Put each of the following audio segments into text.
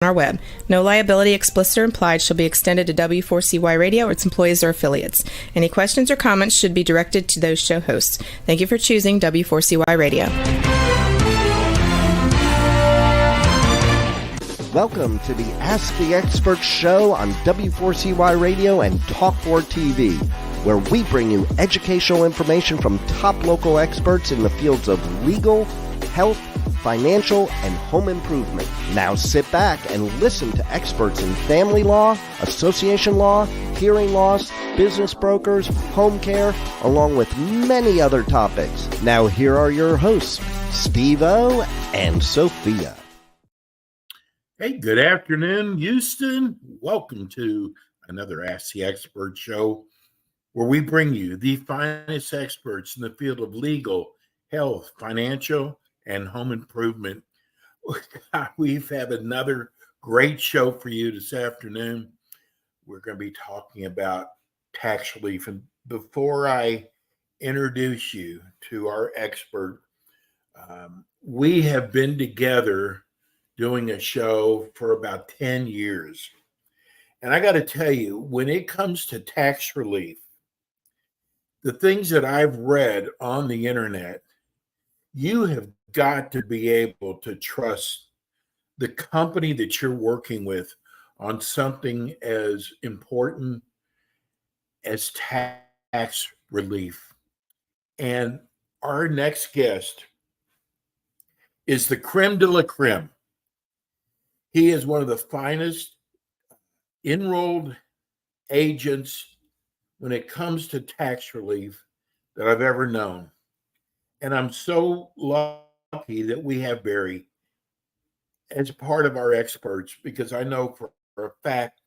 our web. No liability, explicit or implied, shall be extended to W4CY Radio or its employees or affiliates. Any questions or comments should be directed to those show hosts. Thank you for choosing W4CY Radio. Welcome to the Ask the Expert show on W4CY Radio and Talk4 TV, where we bring you educational information from top local experts in the fields of legal, health, financial, and home improvement. Now sit back and listen to experts in family law, association law, hearing loss, business brokers, home care, along with many other topics. Now here are your hosts, Steve-O and Sophia. Hey, good afternoon, Houston. Welcome to another Ask the Expert show, where we bring you the finest experts in the field of legal, health, financial, and home improvement. We've had another great show for you this afternoon. We're going to be talking about tax relief. And before I introduce you to our expert, we have been together doing a show for about 10 years. And I got to tell you, when it comes to tax relief, the things that I've read on the internet, you have got to be able to trust the company that you're working with on something as important as tax relief. And our next guest is the creme de la creme. He is one of the finest enrolled agents when it comes to tax relief that I've ever known. And I'm so lucky that we have Barry as part of our experts, because I know for a fact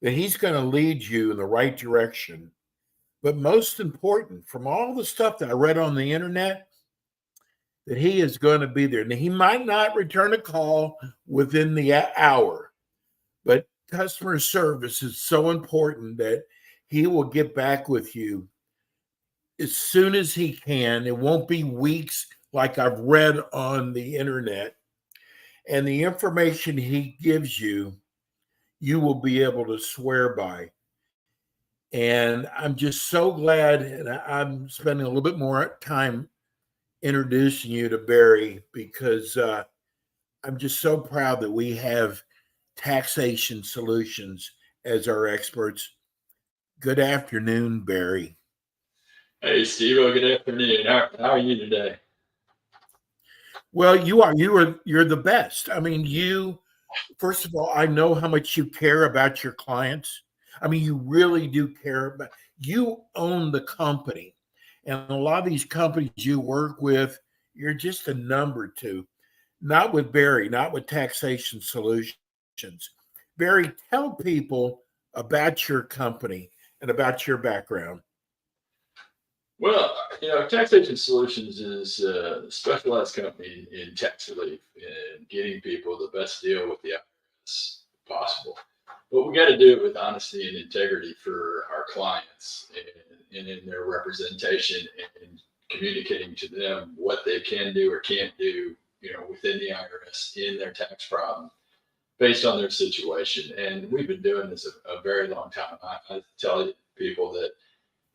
that he's going to lead you in the right direction. But most important, from all the stuff that I read on the internet, that he is going to be there. Now, he might not return a call within the hour, but customer service is so important that he will get back with you as soon as he can. It won't be weeks like I've read on the internet. And the information he gives you, you will be able to swear by. And I'm just so glad, and I'm spending a little bit more time introducing you to Barry, because I'm just so proud that we have Taxation Solutions as our experts. Good afternoon, Barry. Hey, Steve. Good afternoon. How are you today? Well, you're the best. I mean, first of all, I know how much you care about your clients. I mean, you really do care about, you own the company. And a lot of these companies you work with, you're just a number two. Not with Barry, not with Taxation Solutions. Barry, tell people about your company and about your background. Well, Taxation Solutions is a specialized company in tax relief and getting people the best deal with the IRS possible. But we got to do it with honesty and integrity for our clients, and in their representation, and communicating to them what they can do or can't do, within the IRS in their tax problem based on their situation. And we've been doing this a very long time. I tell people that,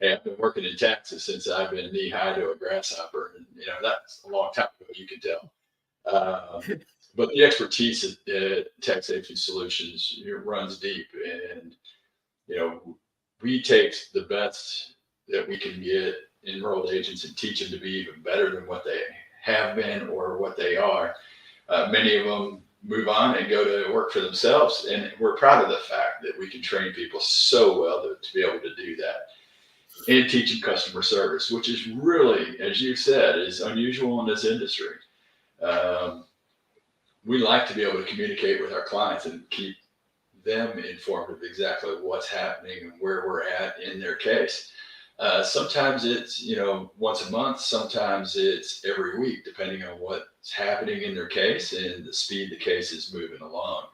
hey, I've been working in taxes since I've been knee high to a grasshopper, and that's a long time ago, you can tell. But the expertise at Taxation Solutions runs deep, and we take the best that we can get enrolled agents and teach them to be even better than what they have been or what they are. Many of them move on and go to work for themselves, and we're proud of the fact that we can train people so well to be able to do that. And teaching customer service, which is really, as you said, is unusual in this industry. We like to be able to communicate with our clients and keep them informed of exactly what's happening and where we're at in their case. Sometimes it's, once a month, sometimes it's every week, depending on what's happening in their case and the speed the case is moving along.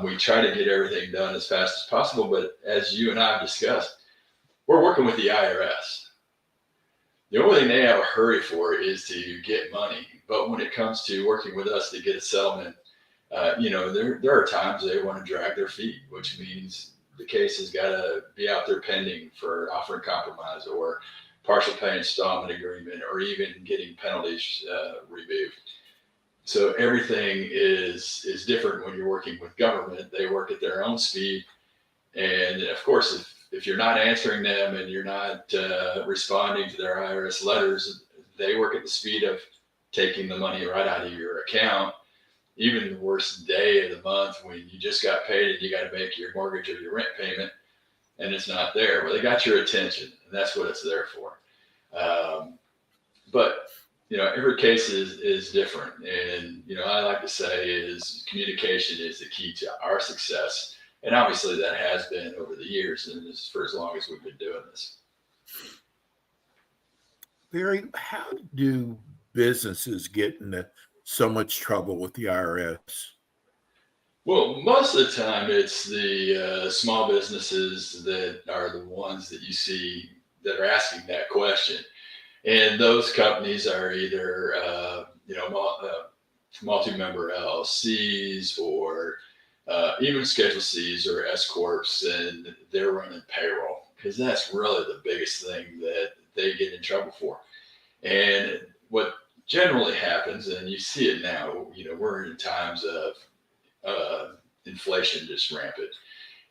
We try to get everything done as fast as possible, but as you and I have discussed, we're working with the IRS. The only thing they have a hurry for is to get money. But when it comes to working with us to get a settlement There are times they want to drag their feet, which means the case has got to be out there pending for offering compromise or partial pay installment agreement, or even getting penalties removed. So everything is different when you're working with government. They work at their own speed. And of course, if you're not answering them and you're not responding to their IRS letters, they work at the speed of taking the money right out of your account. Even the worst day of the month when you just got paid and you got to make your mortgage or your rent payment and it's not there. Well, they got your attention, and that's what it's there for. But every case is different. And, I like to say is communication is the key to our success. And obviously that has been over the years and for as long as we've been doing this. Barry, how do businesses get into so much trouble with the IRS? Well, most of the time it's the small businesses that are the ones that you see that are asking that question. And those companies are either, multi-member LLCs or even Schedule Cs or S Corps, and they're running payroll, because that's really the biggest thing that they get in trouble for. And what generally happens, and you see it now, we're in times of inflation just rampant,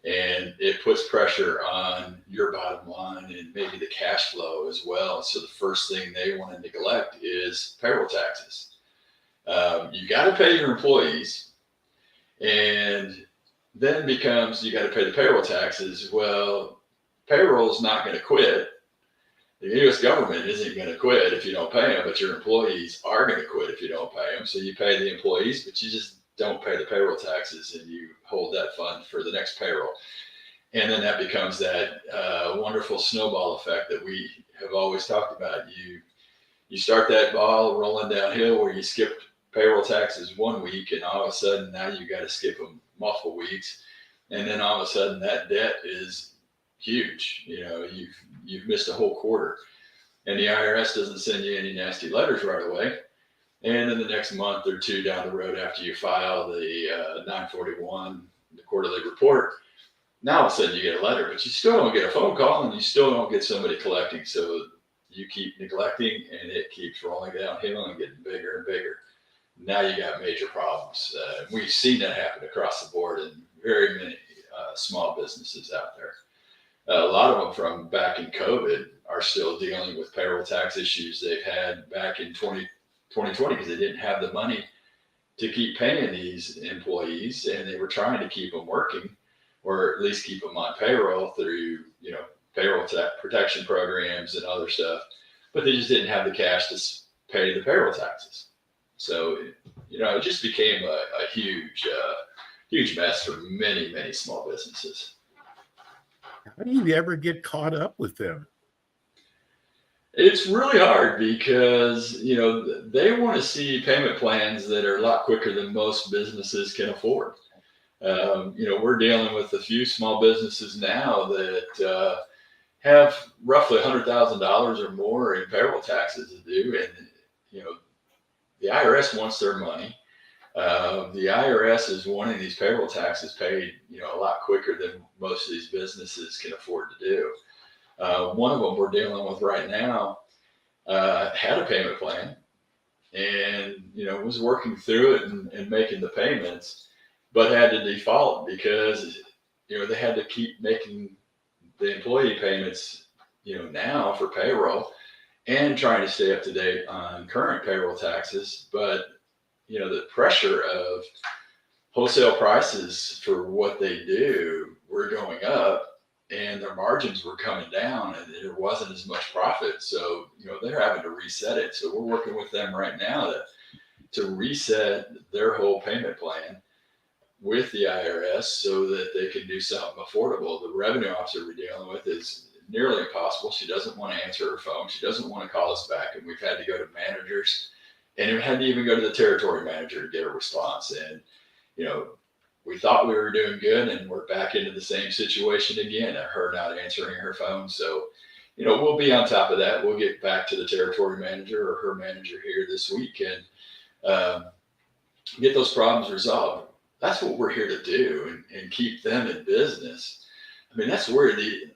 and it puts pressure on your bottom line and maybe the cash flow as well. So the first thing they want to neglect is payroll taxes. You got to pay your employees, and then it becomes you got to pay the payroll taxes. Well, payroll is not going to quit. The U.S. government isn't going to quit if you don't pay them, but your employees are going to quit if you don't pay them. So you pay the employees, but you just don't pay the payroll taxes, and you hold that fund for the next payroll. And then that becomes that wonderful snowball effect that we have always talked about. You start that ball rolling downhill where you skip payroll taxes 1 week, and all of a sudden now you got to skip them multiple weeks. And then all of a sudden that debt is huge. You've missed a whole quarter, and the IRS doesn't send you any nasty letters right away. And then the next month or two down the road, after you file the 941, the quarterly report, now all of a sudden you get a letter, but you still don't get a phone call, and you still don't get somebody collecting. So you keep neglecting, and it keeps rolling downhill and getting bigger and bigger. Now you got major problems. We've seen that happen across the board in very many small businesses out there. A lot of them from back in COVID are still dealing with payroll tax issues they've had back in 2020 because they didn't have the money to keep paying these employees, and they were trying to keep them working, or at least keep them on payroll through, payroll protection programs and other stuff, but they just didn't have the cash to pay the payroll taxes. So, it just became a huge mess for many, many small businesses. How do you ever get caught up with them? It's really hard because, they want to see payment plans that are a lot quicker than most businesses can afford. We're dealing with a few small businesses now that have roughly $100,000 or more in payroll taxes to do. And, the IRS wants their money. The IRS is wanting these payroll taxes paid, a lot quicker than most of these businesses can afford to do. One of them we're dealing with right now had a payment plan, and was working through it and making the payments, but had to default because they had to keep making the employee payments now for payroll and trying to stay up to date on current payroll taxes. But the pressure of wholesale prices for what they do were going up, and their margins were coming down, and there wasn't as much profit. So, they're having to reset it. So we're working with them right now to reset their whole payment plan with the IRS so that they can do something affordable. The revenue officer we're dealing with is nearly impossible. She doesn't want to answer her phone. She doesn't want to call us back. And we've had to go to managers, and we had to even go to the territory manager to get a response. And, we thought we were doing good, and we're back into the same situation again, her not answering her phone. So, we'll be on top of that. We'll get back to the territory manager or her manager here this week and get those problems resolved. that's what we're here to do, and keep them in business. I mean, that's where the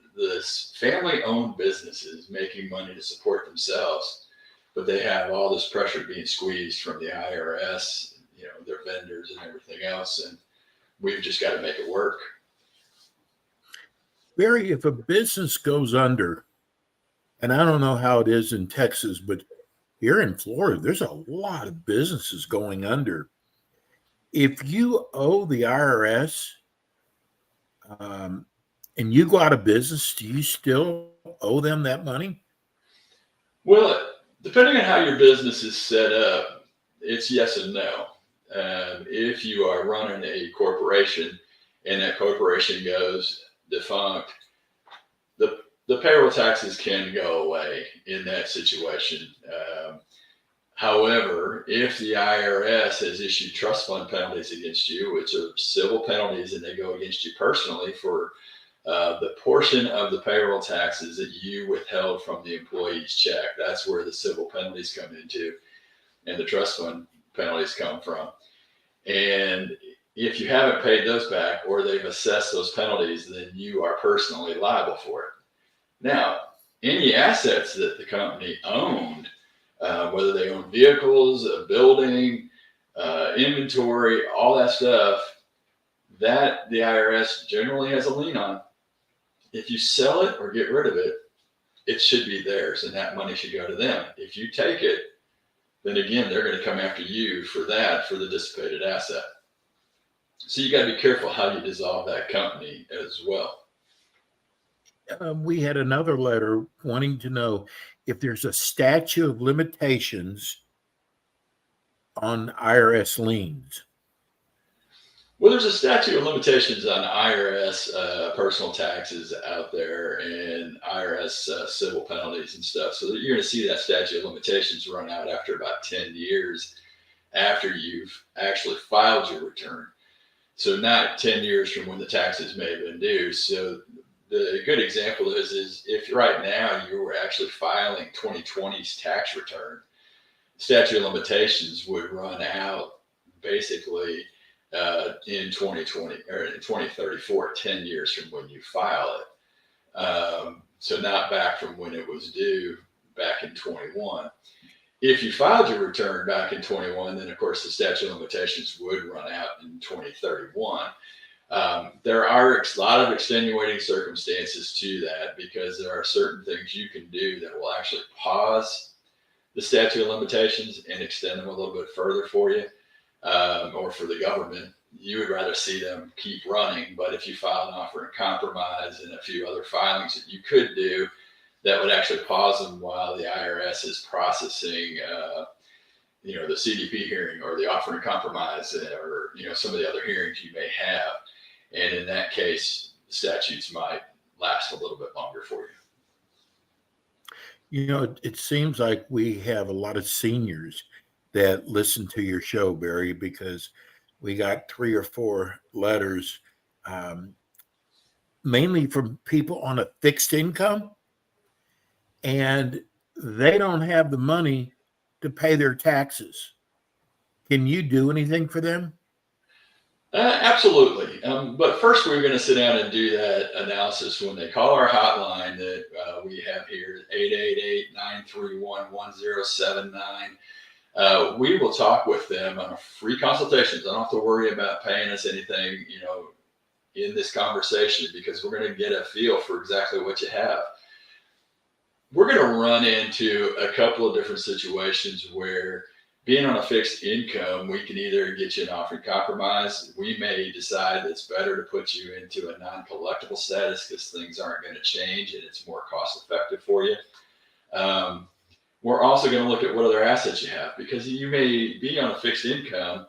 family-owned businesses making money to support themselves, but they have all this pressure being squeezed from the IRS, their vendors and everything else, and we've just got to make it work. Barry, if a business goes under, and I don't know how it is in Texas, but here in Florida, there's a lot of businesses going under. If you owe the IRS and you go out of business, do you still owe them that money? Well, depending on how your business is set up, it's yes and no. If you are running a corporation and that corporation goes defunct, the payroll taxes can go away in that situation. However, if the IRS has issued trust fund penalties against you, which are civil penalties, and they go against you personally for the portion of the payroll taxes that you withheld from the employee's check, that's where the civil penalties come into, and the trust fund penalties come from. And if you haven't paid those back, or they've assessed those penalties, then you are personally liable for it. Now, any assets that the company owned, whether they own vehicles, a building, inventory, all that stuff, that the IRS generally has a lien on. If you sell it or get rid of it, it should be theirs, and that money should go to them. If you take it, then again, they're going to come after you for the dissipated asset. So you got to be careful how you dissolve that company as well. We had another letter wanting to know if there's a statute of limitations on IRS liens. Well, there's a statute of limitations on IRS personal taxes out there, and IRS civil penalties and stuff. So you're going to see that statute of limitations run out after about 10 years after you've actually filed your return. So not 10 years from when the taxes may have been due. So the good example is if right now you were actually filing 2020's tax return, statute of limitations would run out basically in 2020 or in 2034, 10 years from when you file it. So not back from when it was due back in 21. If you filed your return back in 21, then of course the statute of limitations would run out in 2031. There are a lot of extenuating circumstances to that, because there are certain things you can do that will actually pause the statute of limitations and extend them a little bit further for you, or for the government. You would rather see them keep running, but if you file an offer in compromise and a few other filings that you could do, that would actually pause them while the IRS is processing, the CDP hearing or the offer in compromise, or some of the other hearings you may have. And in that case, the statutes might last a little bit longer for you. It seems like we have a lot of seniors that listen to your show, Barry, because we got 3 or 4 letters, mainly from people on a fixed income, and they don't have the money to pay their taxes. Can you do anything for them? Absolutely. But first, we're going to sit down and do that analysis when they call our hotline that we have here, 888-931-1079. We will talk with them on a free consultation. They don't have to worry about paying us anything, in this conversation, because we're going to get a feel for exactly what you have. We're going to run into a couple of different situations where, being on a fixed income, we can either get you an offer in compromise. We may decide that it's better to put you into a non-collectible status because things aren't going to change and it's more cost effective for you. We're also going to look at what other assets you have, because you may be on a fixed income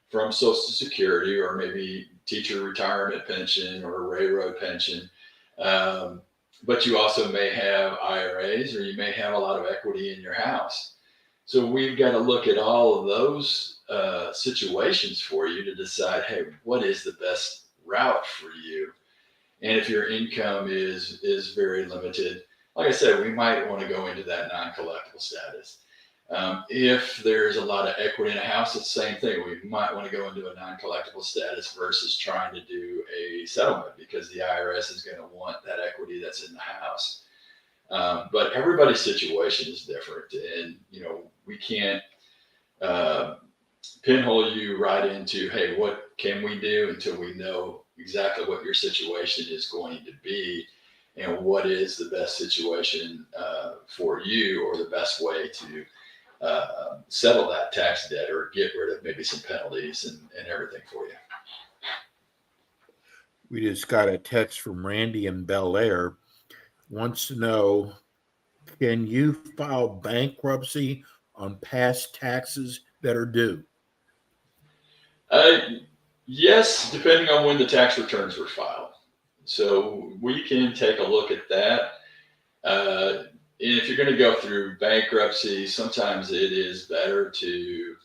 from Social Security, or maybe teacher retirement pension or a railroad pension. But you also may have IRAs, or you may have a lot of equity in your house. So we've got to look at all of those situations for you to decide, hey, what is the best route for you? And if your income is very limited, like I said, we might want to go into that non-collectible status. If there's a lot of equity in a house, it's the same thing. We might want to go into a non-collectible status versus trying to do a settlement, because the IRS is going to want that equity that's in the house. But everybody's situation is different, and we can't pinhole you right into, hey, what can we do, until we know exactly what your situation is going to be and what is the best situation for you, or the best way to settle that tax debt or get rid of maybe some penalties and everything for you. We just got a text from Randy in Bel Air. Wants to know, can you file bankruptcy on past taxes that are due? Yes, depending on when the tax returns were filed. So we can take a look at that. And if you're going to go through bankruptcy, sometimes it is better to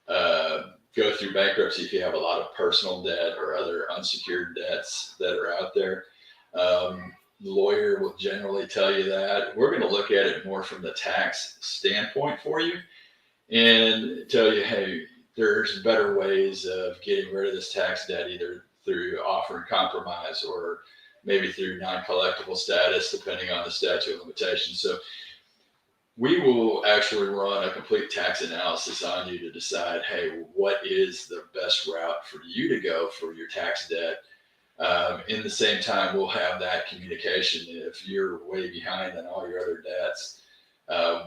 go through bankruptcy if you have a lot of personal debt or other unsecured debts that are out there. The lawyer will generally tell you that. We're going to look at it more from the tax standpoint for you and tell you, hey, there's better ways of getting rid of this tax debt, either through offer and compromise or maybe through non-collectible status, depending on the statute of limitations. So we will actually run a complete tax analysis on you to decide, hey, what is the best route for you to go for your tax debt? In the same time, we'll have that communication. If you're way behind on all your other debts,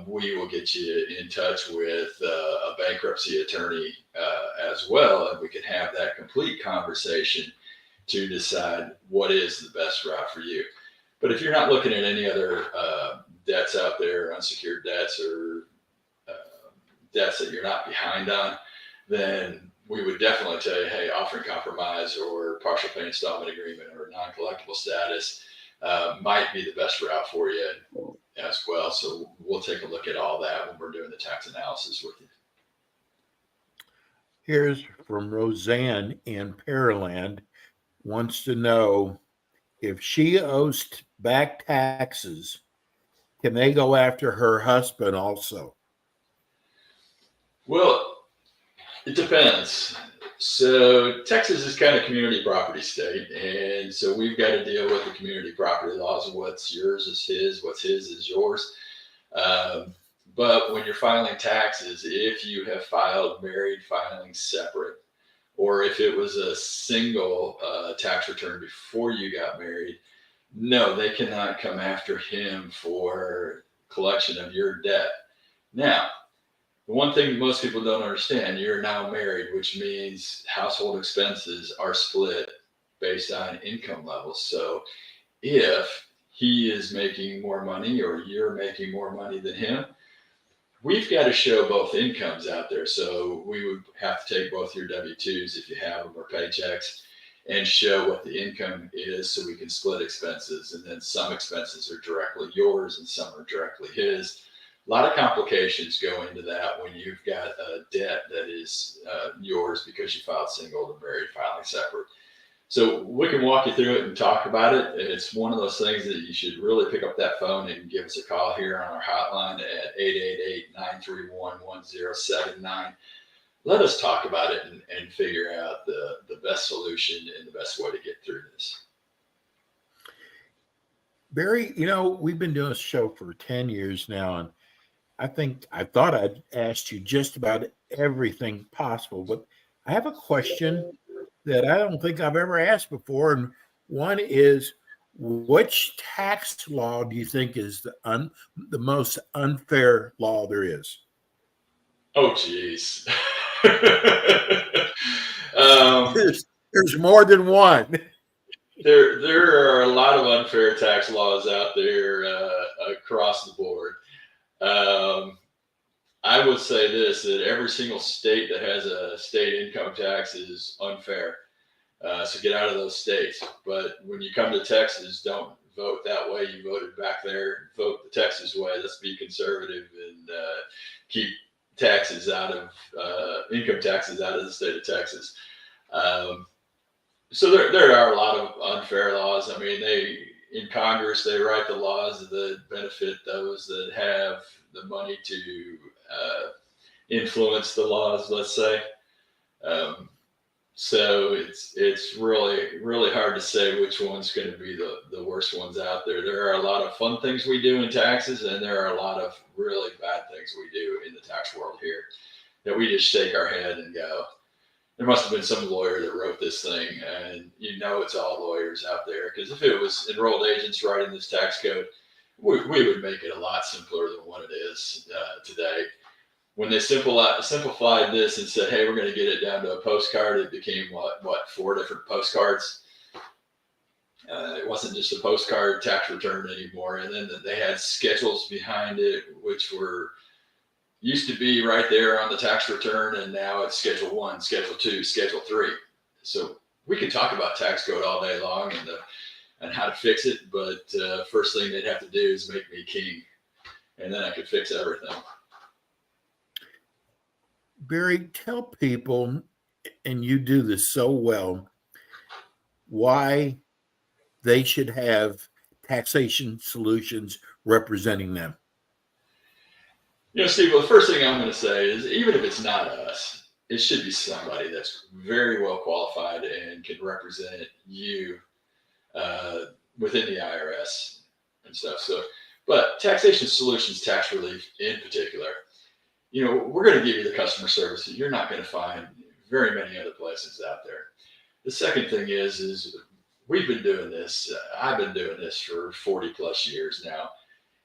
we will get you in touch with a bankruptcy attorney as well, and we can have that complete conversation to decide what is the best route for you. But if you're not looking at any other debts out there, unsecured debts or debts that you're not behind on, then we would definitely tell you, hey, offering compromise or partial pay installment agreement or non-collectible status might be the best route for you as well. So we'll take a look at all that when we're doing the tax analysis with you. Here's from Roseanne in Pearland. Wants to know, if she owes back taxes, can they go after her husband also? Well, it depends. So Texas is kind of community property state, and so we've got to deal with the community property laws. What's yours is his, what's his is yours. But when you're filing taxes, if you have filed married filing separate, or if it was a single tax return before you got married, no, they cannot come after him for collection of your debt. Now, the one thing most people don't understand, you're now married, which means household expenses are split based on income levels. So if he is making more money or you're making more money than him, we've got to show both incomes out there. So we would have to take both your W-2s if you have them, or paychecks, and show what the income is so we can split expenses. And then some expenses are directly yours and some are directly his. A lot of complications go into that when you've got a debt that is yours because you filed single and married filing separate. So we can walk you through it and talk about it. It's one of those things that you should really pick up that phone and give us a call here on our hotline at 888-931-1079. Let us talk about it and figure out the best solution and the best way to get through this. Barry, we've been doing this show for 10 years now, and I thought I'd asked you just about everything possible, but I have a question that I don't think I've ever asked before. And one is, which tax law do you think is the most unfair law there is? Oh, geez. There's more than one. There are a lot of unfair tax laws out there across the board. I would say this, that every single state that has a state income tax is unfair. So get out of those states. But when you come to Texas, don't vote that way. You voted back there. Vote the Texas way. Let's be conservative and keep taxes out of income taxes out of the state of Texas. So there are a lot of unfair laws. I mean, in Congress, they write the laws that benefit those that have the money to influence the laws, let's say. So it's really hard to say which one's going to be the worst ones out there. There are a lot of fun things we do in taxes, and there are a lot of really bad things we do in the tax world here that we just shake our head and go, there must have been some lawyer that wrote this thing. And it's all lawyers out there, because if it was enrolled agents writing this tax code, we would make it a lot simpler than what it is today. When they simplified this and said, hey, we're going to get it down to a postcard, it became what 4 different postcards. It wasn't just a postcard tax return anymore. And then they had schedules behind it, which used to be right there on the tax return. And now it's Schedule 1, Schedule 2, Schedule 3. So we could talk about tax code all day long and how to fix it. But first thing they'd have to do is make me king. And then I could fix everything. Barry, tell people, and you do this so well, why they should have Taxation Solutions representing them. Steve, well, the first thing I'm going to say is, even if it's not us, it should be somebody that's very well qualified and can represent you within the IRS and stuff. So, but Taxation Solutions Tax Relief in particular, we're going to give you the customer service that you're not going to find very many other places out there. The second thing is we've been doing this. I've been doing this for 40 plus years now,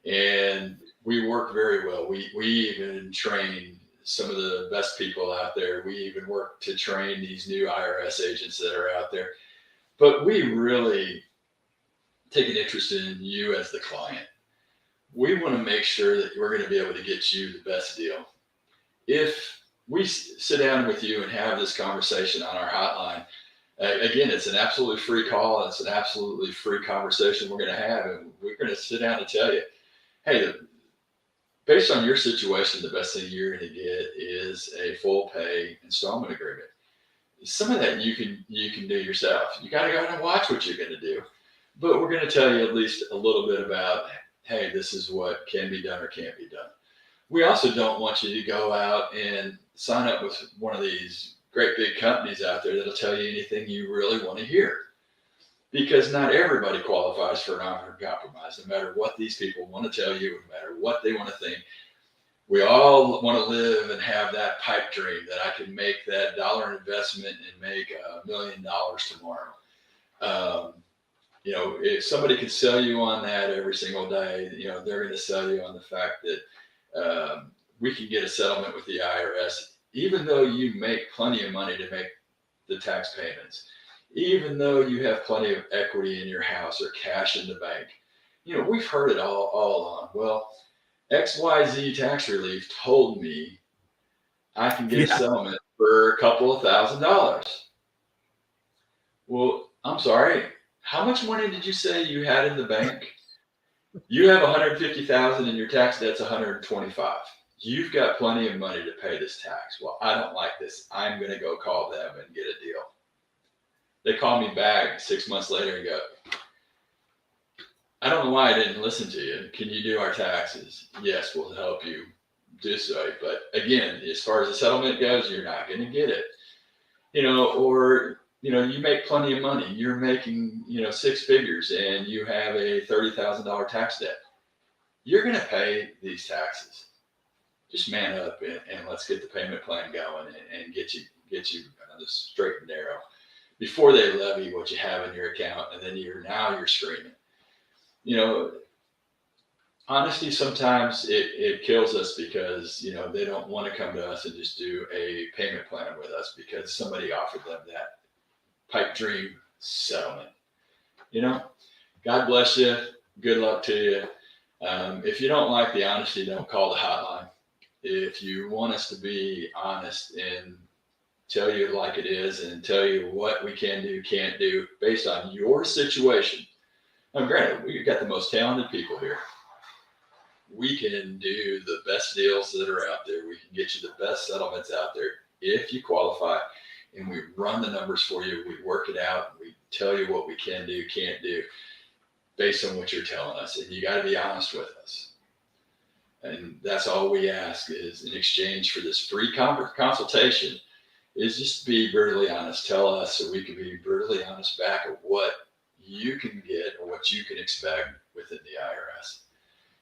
and we work very well. We even train some of the best people out there. We even work to train these new IRS agents that are out there. But we really take an interest in you as the client. We want to make sure that we're going to be able to get you the best deal. If we sit down with you and have this conversation on our hotline, again, it's an absolutely free call. It's an absolutely free conversation we're going to have. And we're going to sit down and tell you, hey, based on your situation, the best thing you're going to get is a full pay installment agreement. Some of that you can do yourself. You got to go out and watch what you're going to do. But we're going to tell you at least a little bit about, hey, this is what can be done or can't be done. We also don't want you to go out and sign up with one of these great big companies out there that'll tell you anything you really want to hear. Because not everybody qualifies for an offer of compromise, no matter what these people want to tell you, no matter what they want to think. We all want to live and have that pipe dream that I can make that dollar investment and make $1 million tomorrow. If somebody can sell you on that every single day, they're going to sell you on the fact that we can get a settlement with the IRS, even though you make plenty of money to make the tax payments, even though you have plenty of equity in your house or cash in the bank. We've heard it all along. Well, XYZ Tax Relief told me I can get a settlement for a couple of $1,000s. Well, I'm sorry. How much money did you say you had in the bank? You have $150,000 and your tax debt's $125,000. You've got plenty of money to pay this tax. Well, I don't like this. I'm going to go call them and get a deal. They call me back 6 months later and go, I don't know why I didn't listen to you. Can you do our taxes? Yes, we'll help you do so. But again, as far as the settlement goes, you're not going to get it. You make plenty of money. You're making, 6 figures and you have a $30,000 tax debt. You're going to pay these taxes. Just man up and let's get the payment plan going and get you on the straight and narrow before they levy what you have in your account. And then you're screaming. Honesty, sometimes it kills us because, they don't want to come to us and just do a payment plan with us because somebody offered them that pipe dream settlement. God bless you. Good luck to you. If you don't like the honesty, don't call the hotline. If you want us to be honest and tell you like it is and tell you what we can do, can't do based on your situation. Now, granted, we've got the most talented people here. We can do the best deals that are out there. We can get you the best settlements out there if you qualify. And we run the numbers for you. We work it out. We tell you what we can do, can't do based on what you're telling us. And you got to be honest with us. And that's all we ask is in exchange for this free consultation is just be brutally honest. Tell us so we can be brutally honest back of what you can get or what you can expect within the IRS.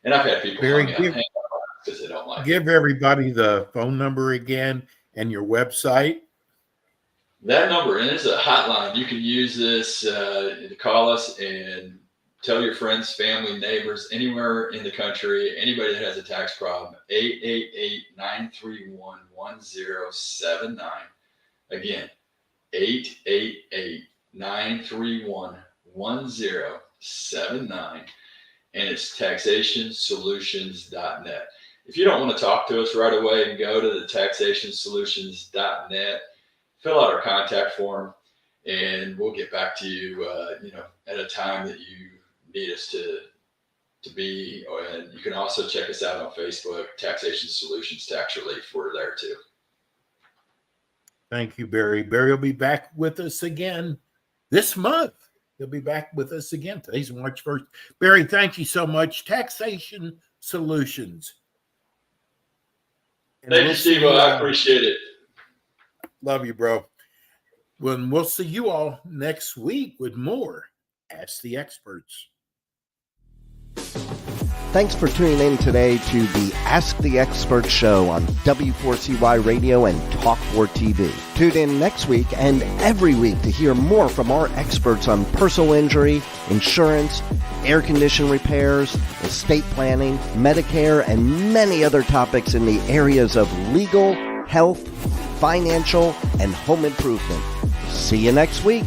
And I've had people because they don't like Give everybody the phone number again and your website. That number, and it's a hotline. You can use this to call us and tell your friends, family, neighbors, anywhere in the country, anybody that has a tax problem, 888-931-1079. Again, 888-931-1079. And it's taxationsolutions.net. If you don't want to talk to us right away, go to the taxationsolutions.net, fill out our contact form, and we'll get back to you, at a time that you need us to be. And you can also check us out on Facebook, Taxation Solutions Tax Relief. We're there too. Thank you, Barry. Barry will be back with us again this month. He'll be back with us again. Today's March 1st. Barry, thank you so much. Taxation Solutions. And thank you, Steve. I appreciate it. Love you, bro. We'll see you all next week with more Ask the Experts. Thanks for tuning in today to the Ask the Experts show on W4CY Radio and Talk4 TV. Tune in next week and every week to hear more from our experts on personal injury, insurance, air condition repairs, estate planning, Medicare, and many other topics in the areas of legal, health, financial, and home improvement. See you next week.